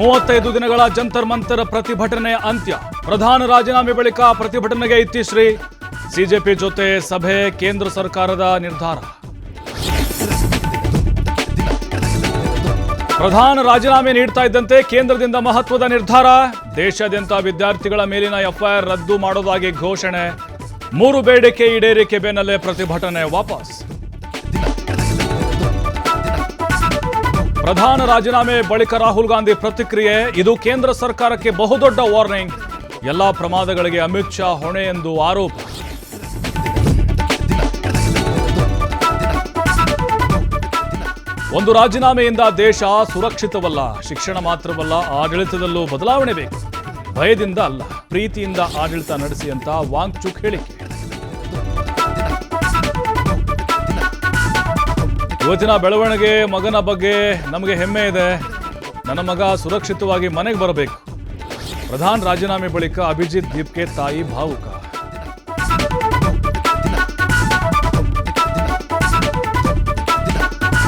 35 ದಿನಗಳ ಜಂತರ್ ಮಂತರ್ ಪ್ರತಿಭಟನೆ ಅಂತ್ಯ. ಪ್ರಧಾನ ರಾಜೀನಾಮೆ ಬಳಿಕ ಪ್ರತಿಭಟನೆಗೆ ಇತಿಶ್ರೀ. ಸಿಜೆಪಿ ಜೊತೆ ಸಭೆ, ಕೇಂದ್ರ ಸರ್ಕಾರದ ನಿರ್ಧಾರ. ಪ್ರಧಾನ ರಾಜೀನಾಮೆ ನೀಡ್ತಾ ಇದ್ದಂತೆ ಕೇಂದ್ರದಿಂದ ಮಹತ್ವದ ನಿರ್ಧಾರ. ದೇಶಾದ್ಯಂತ ವಿದ್ಯಾರ್ಥಿಗಳ ಮೇಲಿನ ಎಫ್ಐಆರ್ ರದ್ದು ಮಾಡೋದಾಗಿ ಘೋಷಣೆ. 3 ಬೇಡಿಕೆ ಈಡೇರಿಕೆ ಬೆನ್ನಲ್ಲೇ ಪ್ರತಿಭಟನೆ ವಾಪಸ್. ಪ್ರಧಾನ ರಾಜೀನಾಮೆ ಬಳಿಕ ರಾಹುಲ್ ಗಾಂಧಿ ಪ್ರತಿಕ್ರಿಯೆ. ಇದು ಕೇಂದ್ರ ಸರ್ಕಾರಕ್ಕೆ ಬಹುದೊಡ್ಡ ವಾರ್ನಿಂಗ್. ಎಲ್ಲಾ ಪ್ರಮಾದಗಳಿಗೆ ಅಮಿತ್ ಶಾ ಹೊಣೆ ಎಂದು ಆರೋಪ. ಒಂದು ರಾಜೀನಾಮೆಯಿಂದ ದೇಶ ಸುರಕ್ಷಿತವಲ್ಲ. ಶಿಕ್ಷಣ ಮಾತ್ರವಲ್ಲ, ಆಡಳಿತದಲ್ಲೂ ಬದಲಾವಣೆ ಬೇಕು. ಭಯದಿಂದ ಅಲ್ಲ, ಪ್ರೀತಿಯಿಂದ ಆಡಳಿತ ನಡೆಸಿ ಅಂತ ವಾಂಗ್ಚುಕ್ ಹೇಳಿಕೆ. ಇವತ್ತಿನ ಬೆಳವಣಿಗೆ, ಮಗನ ಬಗ್ಗೆ ನಮಗೆ ಹೆಮ್ಮೆ ಇದೆ. ನನ್ನ ಮಗ ಸುರಕ್ಷಿತವಾಗಿ ಮನೆಗೆ ಬರಬೇಕು. ಪ್ರಧಾನ ರಾಜೀನಾಮೆ ಬಳಿಕ ಅಭಿಜಿತ್ ದೀಪ್ಗೆ ತಾಯಿ ಭಾವುಕ.